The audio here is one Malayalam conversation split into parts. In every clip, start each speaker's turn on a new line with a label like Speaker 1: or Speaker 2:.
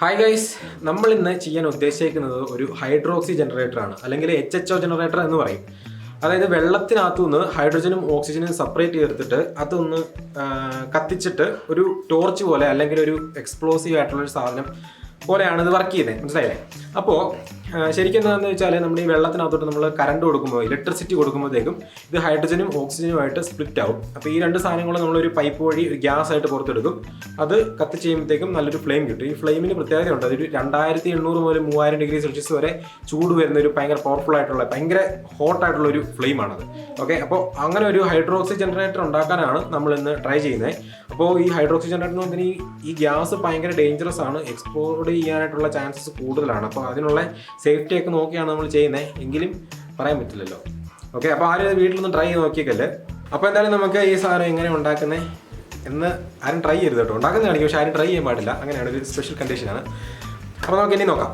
Speaker 1: ഹായ് ഗൈസ്, നമ്മൾ ഇന്ന് ചെയ്യാൻ ഉദ്ദേശിക്കുന്നത് ഒരു ഹൈഡ്രോക്സി ജനറേറ്ററാണ്, അല്ലെങ്കിൽ HHO ജനറേറ്റർ എന്ന് പറയും. അതായത് വെള്ളത്തിനകത്തുനിന്ന് ഹൈഡ്രജനും ഓക്സിജനും സെപ്പറേറ്റ് ചെയ്തെടുത്തിട്ട് അതൊന്ന് കത്തിച്ചിട്ട് ഒരു ടോർച്ച് പോലെ അല്ലെങ്കിൽ ഒരു എക്സ്പ്ലോസീവ് ആയിട്ടുള്ളൊരു സാധനം പോലെയാണ് ഇത് വർക്ക് ചെയ്യുന്നത്. മനസ്സിലായില്ലേ? അപ്പോൾ ശരിക്കും എന്താണെന്ന് വെച്ചാൽ നമ്മുടെ ഈ വെള്ളത്തിനകത്തോട്ട് നമ്മൾ കറണ്ട് കൊടുക്കുമ്പോൾ, ഇലക്ട്രിസിറ്റി കൊടുക്കുമ്പോഴത്തേക്കും ഇത് ഹൈഡ്രജനും ഓക്സിജനുമായിട്ട് സ്പ്ലിറ്റ് ആവും. അപ്പോൾ ഈ രണ്ട് സാധനങ്ങളും നമ്മളൊരു പൈപ്പ് വഴി ഗ്യാസ് ആയിട്ട് പുറത്തെടുക്കും. അത് കത്തിച്ച് ചെയ്യുമ്പോഴത്തേക്കും നല്ലൊരു ഫ്ലെയിം കിട്ടും. ഈ ഫ്ലെയിമിന് പ്രത്യേകതയുണ്ട്. അതൊരു 2800 മുതൽ 3000 ഡിഗ്രി സെൽഷ്യസ് വരെ ചൂട് വരുന്ന ഒരു ഭയങ്കര പവർഫുൾ ആയിട്ടുള്ള, ഭയങ്കര ഹോട്ടായിട്ടുള്ള ഒരു ഫ്ലെയിമാണത്. ഓക്കെ, അപ്പോൾ അങ്ങനെ ഒരു ഹൈഡ്രോക്സി ജനറേറ്റർ ഉണ്ടാക്കാനാണ് നമ്മൾ ഇന്ന് ട്രൈ ചെയ്യുന്നത്. അപ്പോൾ ഈ ഹൈഡ്രോക്സി ജനറേറ്റർ എന്ന് പറഞ്ഞാൽ ഈ ഗ്യാസ് ഭയങ്കര ഡേഞ്ചറസ് ആണ്, എക്സ്പ്ലോഡ് ചെയ്യാനായിട്ടുള്ള ചാൻസസ് കൂടുതലാണ്. അപ്പോൾ അതിനുള്ള സേഫ്റ്റി ഒക്കെ നോക്കിയാണ് നമ്മൾ ചെയ്യുന്നത്, എങ്കിലും പറയാൻ പറ്റില്ലല്ലോ. ഓക്കെ, അപ്പോൾ ആരും വീട്ടിലൊന്നും ട്രൈ ചെയ്ത് നോക്കിയേക്കല്ലേ. അപ്പോൾ എന്തായാലും നമുക്ക് ഈ സാധനം എങ്ങനെ ഉണ്ടാക്കുന്നത് എന്ന് ആരും ട്രൈ ചെയ്യരുത് കേട്ടോ. ഉണ്ടാക്കുന്നത് കാണിക്കും, പക്ഷേ ആരും ട്രൈ ചെയ്യാൻ പാടില്ല. അങ്ങനെയാണ്, ഒരു സ്പെഷ്യൽ കണ്ടീഷനാണ്. അപ്പോൾ നമുക്ക് ഇനി നോക്കാം.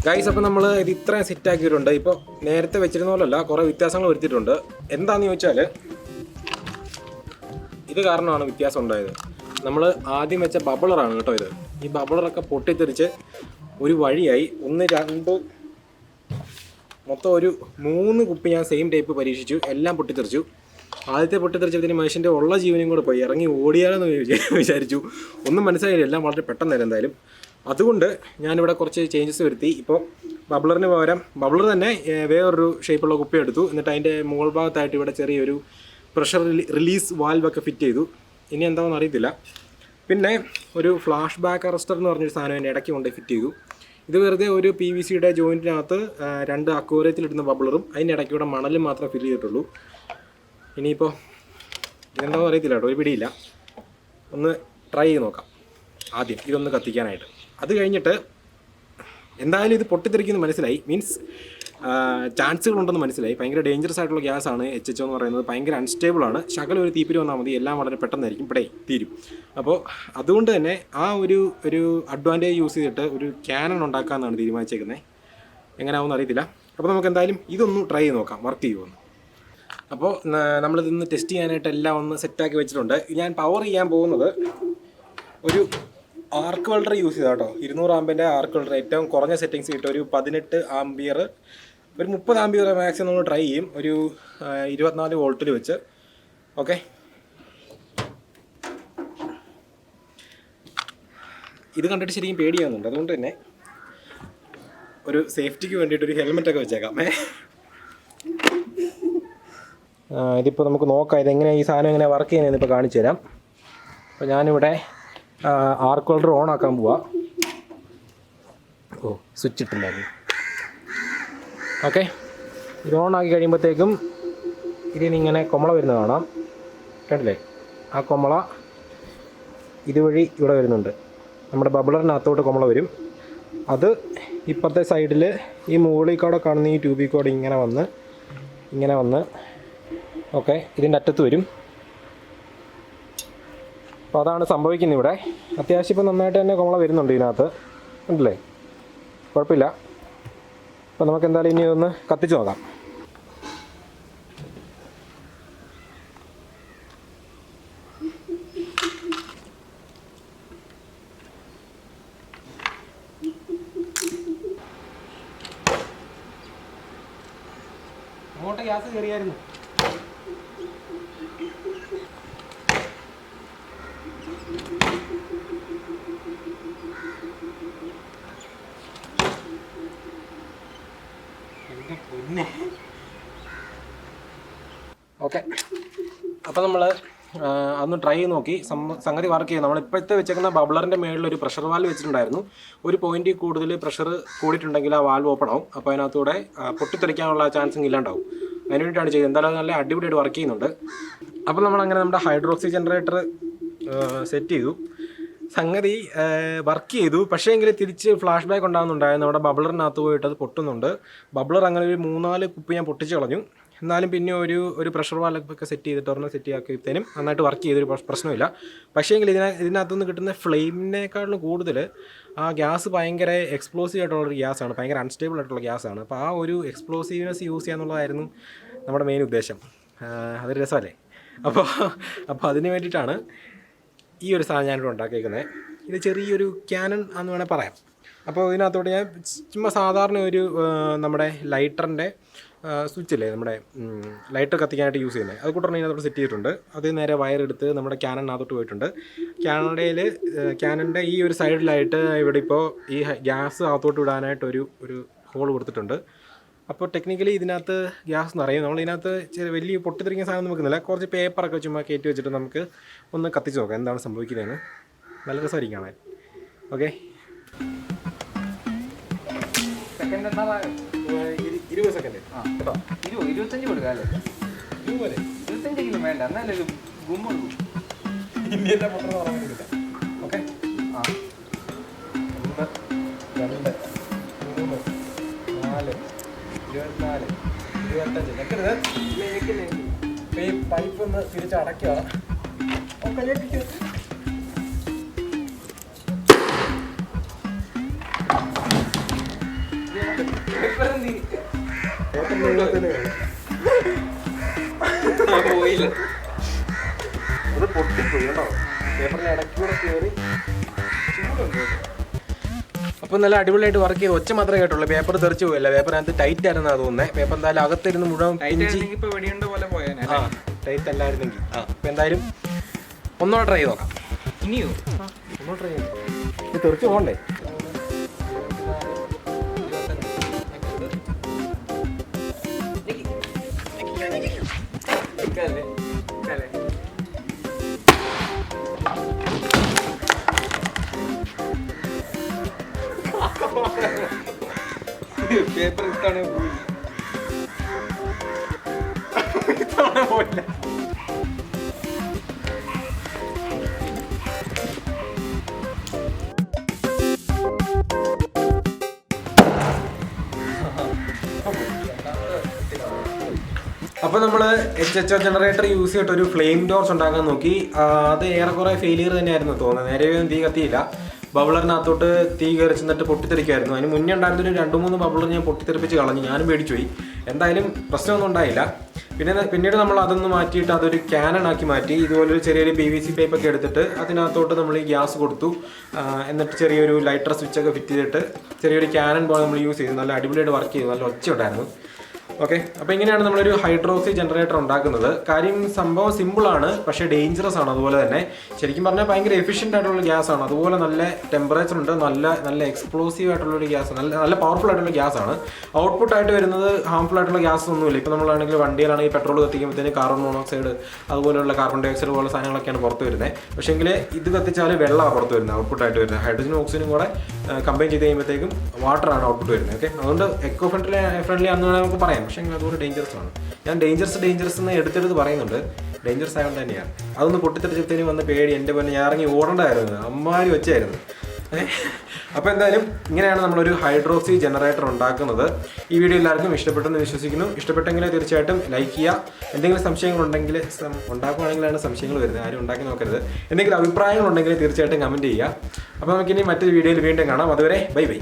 Speaker 1: ഗൈസ്, അപ്പോൾ നമ്മൾ ഇത് ഇത്രയും സെറ്റാക്കിയിട്ടുണ്ട്. ഇപ്പോൾ നേരത്തെ വെച്ചിരുന്ന പോലല്ല, കുറേ വ്യത്യാസങ്ങൾ വരുത്തിയിട്ടുണ്ട്. എന്താണെന്ന് ചോദിച്ചാൽ ഇത് കാരണമാണ് വ്യത്യാസം ഉണ്ടായത്. നമ്മൾ ആദ്യം വെച്ച ബബിളറാണ് കേട്ടോ ഇത്. ഈ ബബിളറൊക്കെ പൊട്ടിത്തെറിച്ച് ഒരു വഴിയായി. 1 2 മൊത്തം ഒരു 3 കുപ്പി ഞാൻ സെയിം ടൈപ്പ് പരീക്ഷിച്ചു, എല്ലാം പൊട്ടിത്തെറിച്ചു. ആദ്യത്തെ പൊട്ടിത്തെറിച്ചതിന് മനുഷ്യൻ്റെ ഉള്ള ജീവനും കൂടെ പോയി, ഇറങ്ങി ഓടിയാലെന്ന് വിചാരിച്ചു. ഒന്നും മനസ്സിലായില്ല, എല്ലാം വളരെ പെട്ടെന്നായിരുന്നു എന്തായാലും. അതുകൊണ്ട് ഞാനിവിടെ കുറച്ച് ചേഞ്ചസ് വരുത്തി. ഇപ്പോൾ ബബ്ലറിന് പകരം ബബ്ലർ തന്നെ വേറൊരു ഷേപ്പുള്ള കുപ്പി എടുത്തു. എന്നിട്ട് അതിൻ്റെ മുകൾ ഭാഗത്തായിട്ട് ഇവിടെ ചെറിയൊരു പ്രഷർ റിലീസ് വാൽവൊക്കെ ഫിറ്റ് ചെയ്തു. ഇനി എന്താണെന്ന് അറിയത്തില്ല. പിന്നെ ഒരു ഫ്ലാഷ് ബാക്ക് അറസ്റ്റർ എന്ന് പറഞ്ഞൊരു സാധനം എൻ്റെ ഇടയ്ക്ക് കൊണ്ട് ഫിറ്റ് ചെയ്തു. ഇത് വെറുതെ ഒരു PVCയുടെ ജോയിൻറ്റിനകത്ത് 2 അക്വേറിയത്തിലിടുന്ന ബബ്ലറും അതിൻ്റെ ഇടയ്ക്കൂടെ മണലും മാത്രം ഫില്ല് ചെയ്തിട്ടുള്ളൂ. ഇനിയിപ്പോൾ ഇതെന്താണെന്ന് അറിയത്തില്ല കേട്ടോ, ഒരു പിടിയില്ല. ഒന്ന് ട്രൈ ചെയ്ത് നോക്കാം ആദ്യം ഇതൊന്ന് കത്തിക്കാനായിട്ട്. അത് കഴിഞ്ഞിട്ട് എന്തായാലും ഇത് പൊട്ടിത്തെറിക്കുന്നത് മനസ്സിലായി, മീൻസ് ചാൻസുകളുണ്ടെന്ന് മനസ്സിലായി. ഭയങ്കര ഡേഞ്ചറസ് ആയിട്ടുള്ള ഗ്യാസാണ് HHO എന്ന് പറയുന്നത്. ഭയങ്കര അൺസ്റ്റേബിളാണ്. ശകലം ഒരു തീപ്പിരി വന്നാൽ മതി, എല്ലാം വളരെ പെട്ടെന്നായിരിക്കും തീരും. അപ്പോൾ അതുകൊണ്ട് തന്നെ ആ ഒരു അഡ്വാൻറ്റേജ് യൂസ് ചെയ്തിട്ട് ഒരു ക്യാനൺ ഉണ്ടാക്കാമെന്നാണ് തീരുമാനിച്ചേക്കുന്നത്. എങ്ങനെയാവുമെന്ന് അറിയത്തില്ല. അപ്പോൾ നമുക്ക് എന്തായാലും ഇതൊന്ന് ട്രൈ ചെയ്ത് നോക്കാം വർക്ക് ചെയ്യുമെന്ന്. അപ്പോൾ നമ്മളിതൊന്ന് ടെസ്റ്റ് ചെയ്യാനായിട്ട് എല്ലാം ഒന്ന് സെറ്റാക്കി വെച്ചിട്ടുണ്ട്. ഞാൻ പവർ ചെയ്യാൻ പോകുന്നത് ഒരു ആർക്ക് വെൽഡർ യൂസ് ചെയ്താൽ കേട്ടോ. 200 ആമ്പിൻ്റെ ആർക്ക് വെൽഡർ, ഏറ്റവും കുറഞ്ഞ സെറ്റിങ്സ് കിട്ടും. ഒരു 18 ആംബിയർ, ഒരു 30 ആംബിയർ മാക്സിമം നമ്മൾ ട്രൈ ചെയ്യും. ഒരു 24 വോൾട്ടിൽ വെച്ച്. ഓക്കെ, ഇത് കണ്ടിട്ട് ശരിക്കും പേടിയാവുന്നുണ്ട്. അതുകൊണ്ട് തന്നെ ഒരു സേഫ്റ്റിക്ക് വേണ്ടിയിട്ട് ഒരു ഹെൽമെറ്റൊക്കെ വെച്ചേക്കാം. ഇതിപ്പോൾ നമുക്ക് നോക്കാം ഇതെങ്ങനെ ഈ സാധനം എങ്ങനെ വർക്ക് ചെയ്യുന്നതെന്ന് ഇപ്പോൾ കാണിച്ചു തരാം. അപ്പോൾ ഞാനിവിടെ ആർക്ക് വെൽഡർ ഓൺ ആക്കാൻ പോവാ. സ്വിച്ച് ഇട്ടില്ലായിരുന്നു. ഓക്കെ, ഇത് ഓൺ ആക്കി കഴിയുമ്പോഴത്തേക്കും ഇതിനിങ്ങനെ കൊമള വരുന്നത് കാണാം. കണ്ടില്ലേ, ആ കൊമള ഇതുവഴി ഇവിടെ വരുന്നുണ്ട്. നമ്മുടെ ബബ്ലറിനകത്തോട്ട് കൊമള വരും. അത് ഇപ്പുറത്തെ സൈഡിൽ ഈ മുകളിൽ കൂടെ കാണുന്ന ഈ ട്യൂബിൽ കൂടെ ഇങ്ങനെ വന്ന് ഓക്കെ ഇതിൻ്റെ അറ്റത്ത് വരും. അപ്പോൾ അതാണ് സംഭവിക്കുന്നത് ഇവിടെ. അത്യാവശ്യം ഇപ്പോൾ നന്നായിട്ട് തന്നെ കൊമള വരുന്നുണ്ട് ഇതിനകത്ത്, ഉണ്ടല്ലേ, കുഴപ്പമില്ല. അപ്പോൾ നമുക്ക് എന്തായാലും ഇനി ഒന്ന് കത്തിച്ച് നോക്കാം. അങ്ങോട്ട് ഗ്യാസ് കയറിയായിരുന്നു. ഓക്കെ, അപ്പോൾ നമ്മൾ അതൊന്ന് ട്രൈ ചെയ്ത് നോക്കി. സംഗതി വർക്ക് ചെയ്യും. നമ്മളിപ്പോഴത്തെ വെച്ചേക്കുന്ന ബബ്ലറിൻ്റെ മേളിൽ ഒരു പ്രഷർ വാൽവ് വെച്ചിട്ടുണ്ടായിരുന്നു. ഒരു പോയിൻറ്റിൽ കൂടുതൽ പ്രഷർ കൂടിയിട്ടുണ്ടെങ്കിൽ ആ വാൽവ് ഓപ്പൺ ആവും. അപ്പോൾ അതിനകത്തൂടെ പൊട്ടിത്തെറിക്കാനുള്ള ചാൻസും ഇല്ലാണ്ടാവും. അതിന് വേണ്ടിയിട്ടാണ് ചെയ്തത്. എന്തായാലും നല്ല അടിപൊളിയായിട്ട് വർക്ക് ചെയ്യുന്നുണ്ട്. അപ്പോൾ നമ്മളങ്ങനെ നമ്മുടെ ഹൈഡ്രോക്സി ജനറേറ്റർ സെറ്റ് ചെയ്തു. സംഗതി വർക്ക് ചെയ്തു. പക്ഷേ എങ്കിൽ തിരിച്ച് ഫ്ലാഷ് ബാക്ക് ഉണ്ടാകുന്നുണ്ടായിരുന്നു. നമ്മുടെ ബബ്ലറിനകത്ത് പോയിട്ട് അത് പൊട്ടുന്നുണ്ട്. ബബ്ലർ അങ്ങനെ ഒരു 3-4 കുപ്പി ഞാൻ പൊട്ടിച്ച് കളഞ്ഞു. എന്നാലും പിന്നെ ഒരു പ്രഷർ വാൽവൊക്കെ സെറ്റ് ചെയ്തിട്ട് ഒരെണ്ണം സെറ്റ് ആക്കിയതിനും നന്നായിട്ട് വർക്ക് ചെയ്തൊരു പ്രശ്നമില്ല. പക്ഷേ എങ്കിൽ ഇതിനകത്തുനിന്ന് കിട്ടുന്ന ഫ്ലെയിമിനേക്കാളും കൂടുതൽ ആ ഗ്യാസ് ഭയങ്കര എക്സ്പ്ലോസീവ് ആയിട്ടുള്ളൊരു ഗ്യാസാണ്. ഭയങ്കര അൺസ്റ്റേബിൾ ആയിട്ടുള്ള ഗ്യാസാണ്. അപ്പോൾ ആ ഒരു എക്സ്പ്ലോസീവ്നെസ് യൂസ് ചെയ്യാന്നുള്ളതായിരുന്നു നമ്മുടെ മെയിൻ ഉദ്ദേശം. അതൊരു രസമല്ലേ. അപ്പോൾ അതിന് വേണ്ടിയിട്ടാണ് ഈ ഒരു സാധനം ഞാനിവിടെ ഉണ്ടാക്കിയിരിക്കുന്നത്. ഇത് ചെറിയൊരു ക്യാനൺ എന്ന് വേണേൽ പറയാം. അപ്പോൾ ഇതിനകത്തോട്ട് ഞാൻ ചുമ്മാ സാധാരണ ഒരു നമ്മുടെ ലൈറ്ററിൻ്റെ സ്വിച്ചില്ലേ, നമ്മുടെ ലൈറ്റർ കത്തിക്കാനായിട്ട് യൂസ് ചെയ്യുന്നത്, അത് കൂട്ടണം ഇതിനകത്തോട്ട് സെറ്റ് ചെയ്തിട്ടുണ്ട്. അത് നേരെ വയറെടുത്ത് നമ്മുടെ ക്യാനണിനകത്തോട്ട് പോയിട്ടുണ്ട്. ക്യാനൻ്റെ ഈ ഒരു സൈഡിലായിട്ട് ഇവിടെ ഇപ്പോൾ ഈ ഗ്യാസ് അകത്തോട്ട് വിടാനായിട്ട് ഒരു ഹോൾ കൊടുത്തിട്ടുണ്ട്. അപ്പോൾ ടെക്നിക്കലി ഇതിനകത്ത് ഗ്യാസ് നിറയും. നമ്മളിതിനകത്ത് വലിയ പൊട്ടിത്തെറിക്കുന്ന സാധനം വെക്കുന്നില്ല. കുറച്ച് പേപ്പറൊക്കെ ചുമ്മാ കയറ്റി വെച്ചിട്ട് നമുക്ക് ഒന്ന് കത്തിച്ച് നോക്കാം എന്താണ് സംഭവിക്കുന്നതെന്ന്. നല്ല രസമായിരിക്കും കാണാൻ. ഓക്കെ, 20 സെക്കൻഡ് കേട്ടോ.
Speaker 2: 25 കൊടുക്കാല്ലേ? 25 വേണ്ട, എന്നാലും ഒരു ഗുമ്മുള്ളൂ.
Speaker 1: ഇന്ത്യൻ്റെ പൊട്ടന്ന് പറയാൻ. ഓക്കെ, 1 2 3 4 24 25 നിൽക്കരുത്. ഇപ്പോൾ ഈ പൈപ്പ് ഒന്ന് തിരിച്ചടയ്ക്കുക. ഓക്കെ, ഞെട്ടിക്കുക. അത് പൊട്ടിപ്പോയി കേട്ടോ. പേപ്പറിന് ഇടയ്ക്കൂടെ കയറി ചൂടുണ്ട്. അപ്പോൾ നല്ല അടിപൊളിയായിട്ട് വർക്ക് ചെയ്ത് ഒച്ച മാത്രമേ കേട്ടുള്ളൂ. പേപ്പർ തെറിച്ച് പോയില്ല. പേപ്പറിനകത്ത് ടൈറ്റ് ആയിരുന്നാ തോന്നുന്നത്. പേപ്പർ എന്തായാലും അകത്തിരുന്ന് മുഴുവൻ ടൈറ്റ് അല്ലായിരുന്നെങ്കിൽ. അപ്പോൾ എന്തായാലും ഒന്നുകൂടെ ട്രൈ ചെയ്ത് നോക്കാം.
Speaker 2: ഇനിയോ
Speaker 1: ഒന്നുകൂടെ ട്രൈ ചെയ്യാം. ഇത് തെറിച്ച് പോകണ്ടേ?
Speaker 2: പേപ്പർ ഇട്ടാണ്
Speaker 1: പോയില്ല. അപ്പോൾ നമ്മൾ HHO ജനറേറ്റർ യൂസ് ചെയ്തിട്ട് ഒരു ഫ്ലെയിം ടോർച്ച് ഉണ്ടാക്കാൻ നോക്കി. അത് ഏറെക്കുറെ ഫെയിലിയർ തന്നെയായിരുന്നു തോന്നുന്നത്. നേരെ തീ കത്തിയില്ല. ബബിളറിനകത്തോട്ട് തീ കയറി ചെന്നിട്ട് പൊട്ടിത്തെറിക്കുമായിരുന്നു. അതിന് മുന്നേ ഉണ്ടായിരുന്നൊരു 2-3 ബബിളർ ഞാൻ പൊട്ടിത്തെറിപ്പിച്ച് കളഞ്ഞു. ഞാനും പേടിച്ചു പോയി. എന്തായാലും പ്രശ്നമൊന്നും ഉണ്ടായില്ല. പിന്നീട് നമ്മൾ അതൊന്ന് മാറ്റിയിട്ട് അതൊരു ക്യാനൺ ആക്കി മാറ്റി. ഇതുപോലൊരു ചെറിയൊരു PVC പൈപ്പൊക്കെ എടുത്തിട്ട് അതിനകത്തോട്ട് നമ്മൾ ഈ ഗ്യാസ് കൊടുത്തു. എന്നിട്ട് ചെറിയൊരു ലൈറ്റർ സ്വിച്ചൊക്കെ ഫിറ്റ് ചെയ്തിട്ട് ചെറിയൊരു ക്യാനൺ പോലെ നമ്മൾ യൂസ് ചെയ്തു. നല്ല അടിപൊളിയായിട്ട് വർക്ക് ചെയ്തു. നല്ല ഒച്ച ഉണ്ടായിരുന്നു. ഓക്കെ, അപ്പോൾ ഇങ്ങനെയാണ് നമ്മളൊരു ഹൈഡ്രോക്സി ജനറേറ്റർ ഉണ്ടാക്കുന്നത്. കാര്യം സംഭവം സിമ്പിളാണ്, പക്ഷേ ഡേഞ്ചറസ് ആണ്. അതുപോലെ തന്നെ ശരിക്കും പറഞ്ഞാൽ ഭയങ്കര എഫിഷ്യൻ്റ് ആയിട്ടുള്ള ഗ്യാസാണ്. അതുപോലെ നല്ല ടെമ്പറേച്ചർ ഉണ്ട്. നല്ല എക്സ്പ്ലോസീവ് ആയിട്ടുള്ളൊരു ഗ്യാസ്, നല്ല പവർഫുൾ ആയിട്ടുള്ള ഗ്യാസാണ്. ഔട്ട്പുട്ടായിട്ട് വരുന്നത് ഹാംഫുൾ ആയിട്ടുള്ള ഗ്യാസ് ഒന്നുമില്ല. ഇപ്പോൾ നമ്മളാണെങ്കിൽ വണ്ടിയിലാണെങ്കിൽ പെട്രോൾ കത്തിക്കുമ്പോഴത്തേന് കാർബൺ മോണോക്സൈഡ് അതുപോലെയുള്ള കാർബൺ ഡൈ ഓക്സൈഡ് പോലെ സാധനങ്ങളൊക്കെയാണ് പുറത്ത് വരുന്നത്. പക്ഷേങ്കിൽ ഇത് കത്തിച്ചാൽ വെള്ളമാണ് പുറത്ത് വരുന്നത്, ഔട്ട്പുട്ടായിട്ട് വരുന്നത്. ഹൈഡ്രജനും ഓക്സിജനും കൂടെ കമ്പൈൻ ചെയ്ത് കഴിയുമ്പോഴത്തേക്കും വാട്ടറാണ് ഔട്ട്പുട്ട് വരുന്നത്. ഓക്കെ, അതുകൊണ്ട് എക്കോ ഫ്രണ്ട്ലി ആണെന്ന് നമുക്ക് പറയാം. പക്ഷേ അതുപോലെ ഡേഞ്ചറസ് ആണ്. ഞാൻ ഡേഞ്ചറസ് എന്ന് എടുത്തെടുത്ത് പറയുന്നുണ്ട്. ഡേഞ്ചറസ് ആയതുകൊണ്ട് തന്നെയാണ്. അതൊന്ന് പൊട്ടിത്തെറിച്ചത്തേനും വന്ന പേടി എൻ്റെ പോലെ ഞാൻ ഇറങ്ങി ഓടേണ്ടതായിരുന്നു. അമ്മാരി വെച്ചായിരുന്നു. അപ്പോൾ എന്തായാലും ഇങ്ങനെയാണ് നമ്മളൊരു ഹൈഡ്രോക്സി ജനറേറ്റർ ഉണ്ടാക്കുന്നത്. ഈ വീഡിയോ എല്ലാവർക്കും ഇഷ്ടപ്പെട്ടെന്ന് വിശ്വസിക്കുന്നു. ഇഷ്ടപ്പെട്ടെങ്കിൽ തീർച്ചയായിട്ടും ലൈക്ക് ചെയ്യുക. എന്തെങ്കിലും സംശയങ്ങളുണ്ടെങ്കിൽ, ഉണ്ടാക്കുകയാണെങ്കിലാണ് സംശയങ്ങൾ വരുന്നത്, ആരും ഉണ്ടാക്കി നോക്കരുത്. എന്തെങ്കിലും അഭിപ്രായങ്ങളുണ്ടെങ്കിൽ തീർച്ചയായിട്ടും കമൻറ്റ് ചെയ്യുക. അപ്പോൾ നമുക്കിനി മറ്റൊരു വീഡിയോയിൽ വീണ്ടും കാണാം. അതുവരെ ബൈ ബൈ.